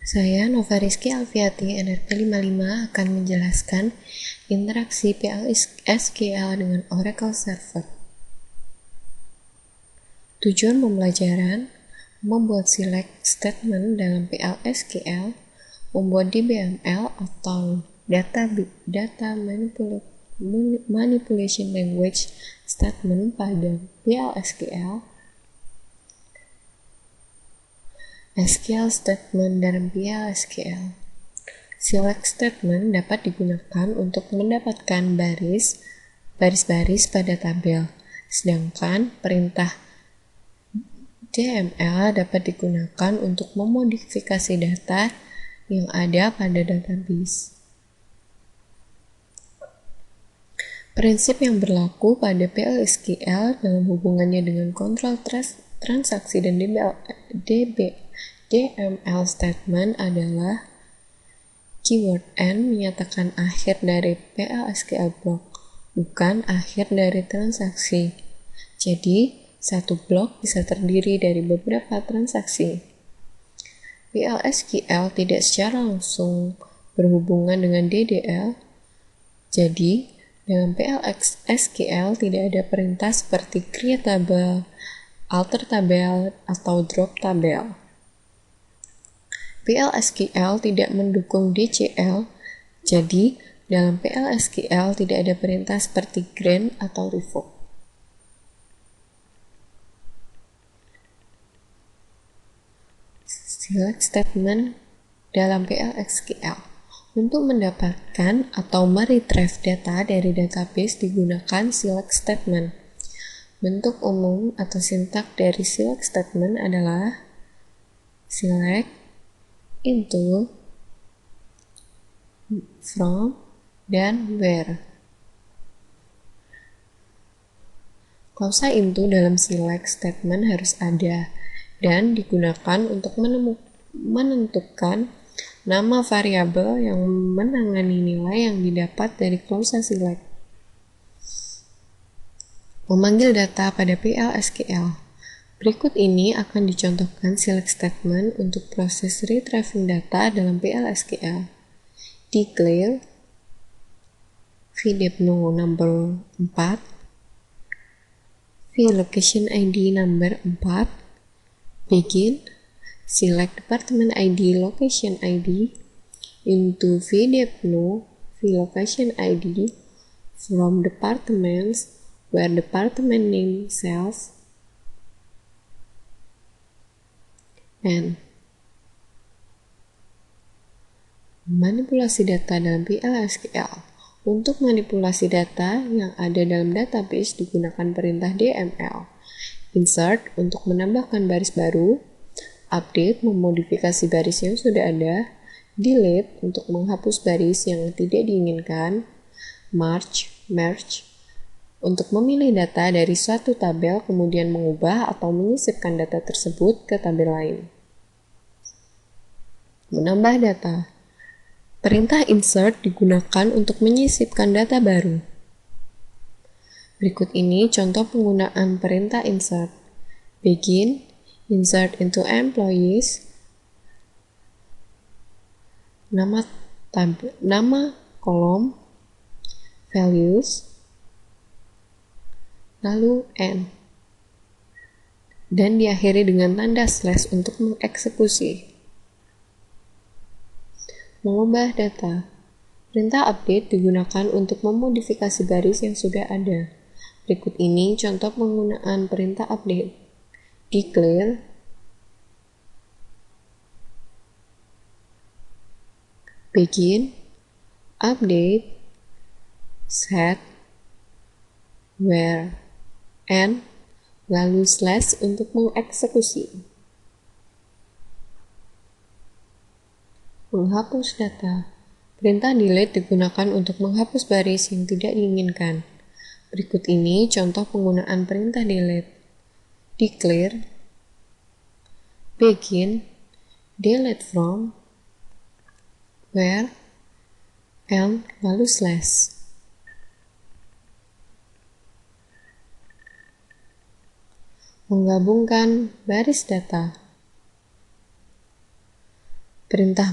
Saya Nova Rizky Alfiati, NRP 55 akan menjelaskan interaksi PLSQL dengan Oracle Server. Tujuan pembelajaran, membuat select statement dalam PLSQL, membuat DBML atau data manipulation language statement pada PLSQL, SQL statement dalam PLSQL. Select statement dapat digunakan untuk mendapatkan baris-baris pada tabel, sedangkan perintah DML dapat digunakan untuk memodifikasi data yang ada pada database. Prinsip yang berlaku pada PLSQL dalam hubungannya dengan kontrol transaksi dan DML statement adalah keyword N menyatakan akhir dari PLSQL block, bukan akhir dari transaksi. Jadi, satu blok bisa terdiri dari beberapa transaksi. PLSQL tidak secara langsung berhubungan dengan DDL, jadi dalam PLSQL tidak ada perintah seperti create tabel, alter tabel, atau drop tabel. PLSQL tidak mendukung DCL, jadi dalam PLSQL tidak ada perintah seperti grant atau revoke. Select statement dalam PLSQL. Untuk mendapatkan atau meretrieve data dari database digunakan select statement. Bentuk umum atau sintak dari select statement adalah select, into, from, dan where. Klausa into dalam select statement harus ada dan digunakan untuk menentukan nama variabel yang menangani nilai yang didapat dari klausa select. Memanggil data pada PLSQL. Berikut ini akan dicontohkan select statement untuk proses retrieving data dalam PLSQL. Declare vdepno number 4, vlocation ID number 4, begin, select department ID location ID into vdepno vlocation ID from departments where department name cells and manipulasi data dalam PLSQL. Untuk manipulasi data yang ada dalam database digunakan perintah DML. Insert untuk menambahkan baris baru, update memodifikasi baris yang sudah ada, delete untuk menghapus baris yang tidak diinginkan, merge untuk memilih data dari suatu tabel kemudian mengubah atau menyisipkan data tersebut ke tabel lain. Menambah data. Perintah insert digunakan untuk menyisipkan data baru. Berikut ini contoh penggunaan perintah insert. Begin, insert into employees, nama kolom, values, lalu N, dan diakhiri dengan tanda slash untuk mengeksekusi. Mengubah data. Perintah update digunakan untuk memodifikasi baris yang sudah ada. Berikut ini contoh penggunaan perintah update. Declare, begin, update, set, where, and, lalu slash untuk mengeksekusi. Menghapus data. Perintah delete digunakan untuk menghapus baris yang tidak diinginkan. Berikut ini contoh penggunaan perintah delete. Declare, begin, delete from, where, and, lalu slash. Menggabungkan baris data. Perintah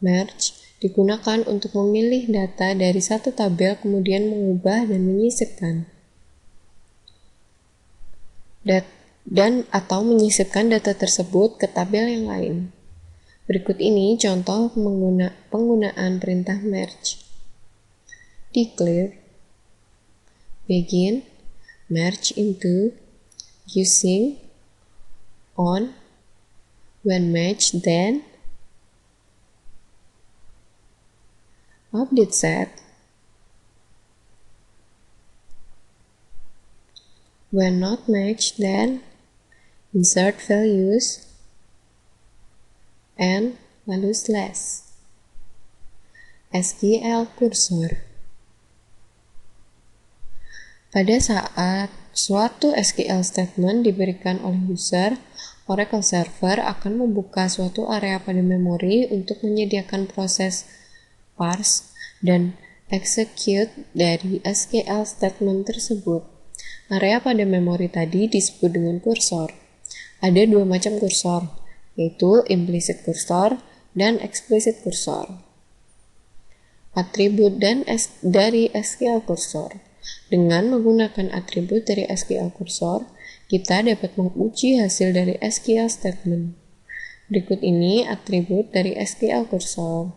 merge digunakan untuk memilih data dari satu tabel kemudian mengubah dan menyisipkan data tersebut ke tabel yang lain. Berikut ini contoh penggunaan perintah merge. Declare, begin, merge into, using, on, when matched, then, update set, when not matched, then, insert values, and lalu slash. SQL cursor. Pada saat suatu SQL statement diberikan oleh user, Oracle Server akan membuka suatu area pada memori untuk menyediakan proses parse dan execute dari SQL statement tersebut. Area pada memori tadi disebut dengan kursor. Ada dua macam kursor, yaitu implicit cursor dan explicit cursor. Atribut dari SQL cursor. Dengan menggunakan atribut dari SQL cursor, kita dapat menguji hasil dari SQL statement. Berikut ini atribut dari SQL cursor.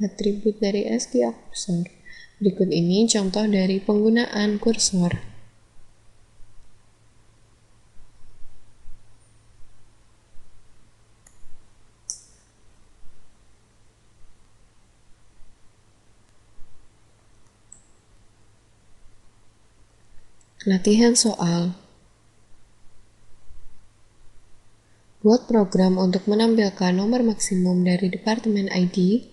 Atribut dari SQL cursor. Berikut ini contoh dari penggunaan kursor. Latihan soal. Buat program untuk menampilkan nomor maksimum dari departemen ID.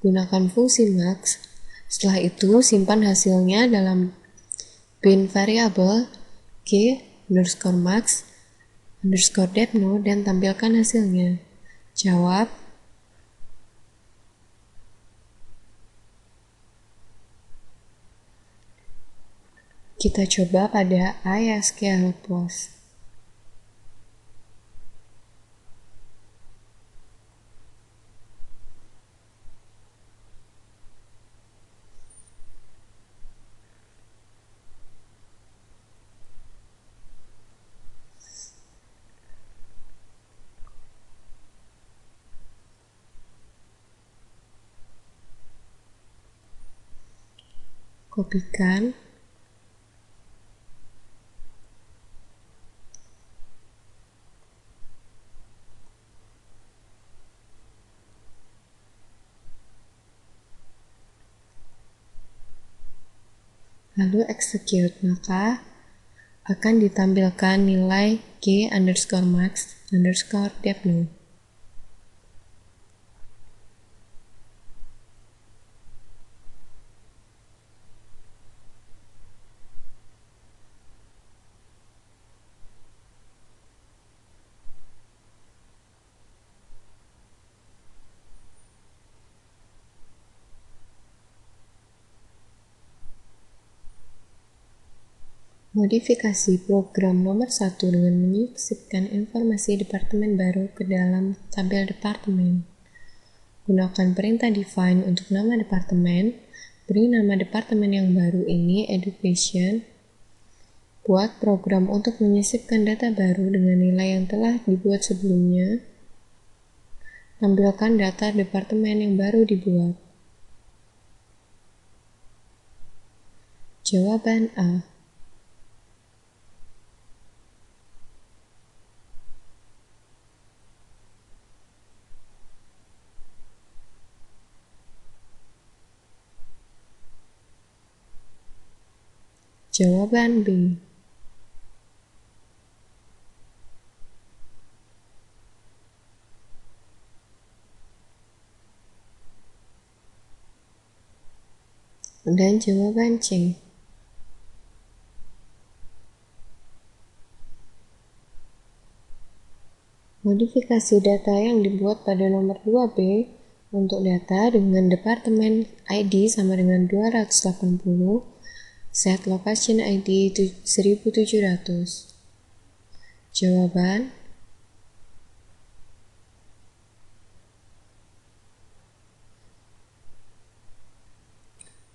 Gunakan fungsi max. Setelah itu, simpan hasilnya dalam bin variabel k_max_depno dan tampilkan hasilnya. Jawab. Kita coba pada iSQL Plus. Kopikan. Lalu execute, maka akan ditampilkan nilai k_max_depno. Modifikasi program nomor 1 dengan menyisipkan informasi departemen baru ke dalam tabel departemen. Gunakan perintah define untuk nama departemen. Beri nama departemen yang baru ini education. Buat program untuk menyisipkan data baru dengan nilai yang telah dibuat sebelumnya. Tampilkan data departemen yang baru dibuat. Jawaban A. Jawaban B. Dan jawaban C. Modifikasi data yang dibuat pada nomor 2B untuk data dengan departemen ID sama dengan 280, set location ID 1700. Jawaban: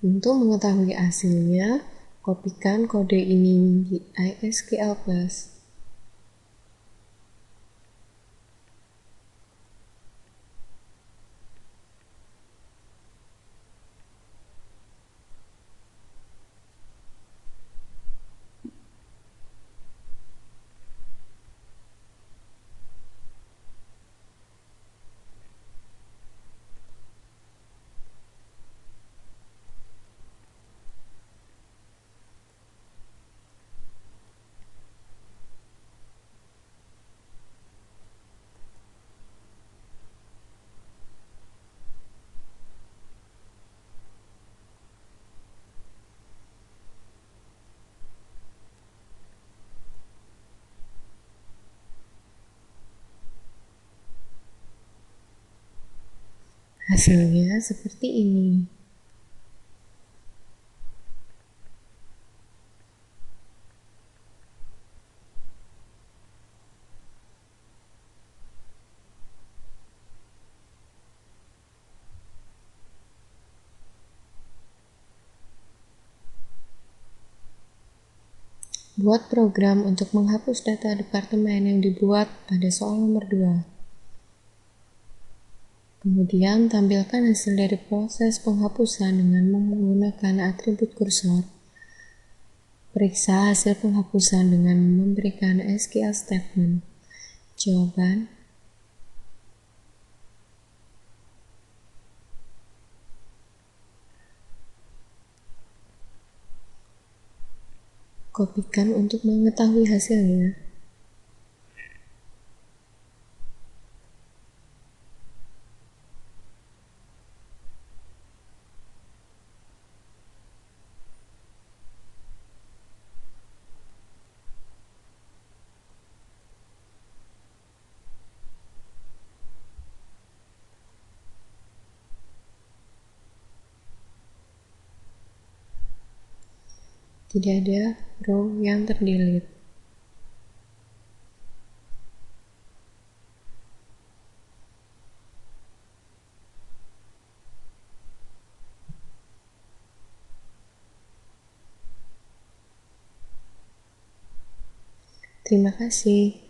untuk mengetahui hasilnya, kopikan kode ini di ISQL+. Hasilnya seperti ini. Buat program untuk menghapus data departemen yang dibuat pada soal nomor 2. Kemudian tampilkan hasil dari proses penghapusan dengan menggunakan atribut kursor. Periksa hasil penghapusan dengan memberikan SQL statement. Jawaban: kopikan untuk mengetahui hasilnya. Tidak ada row yang terdelete. Terima kasih.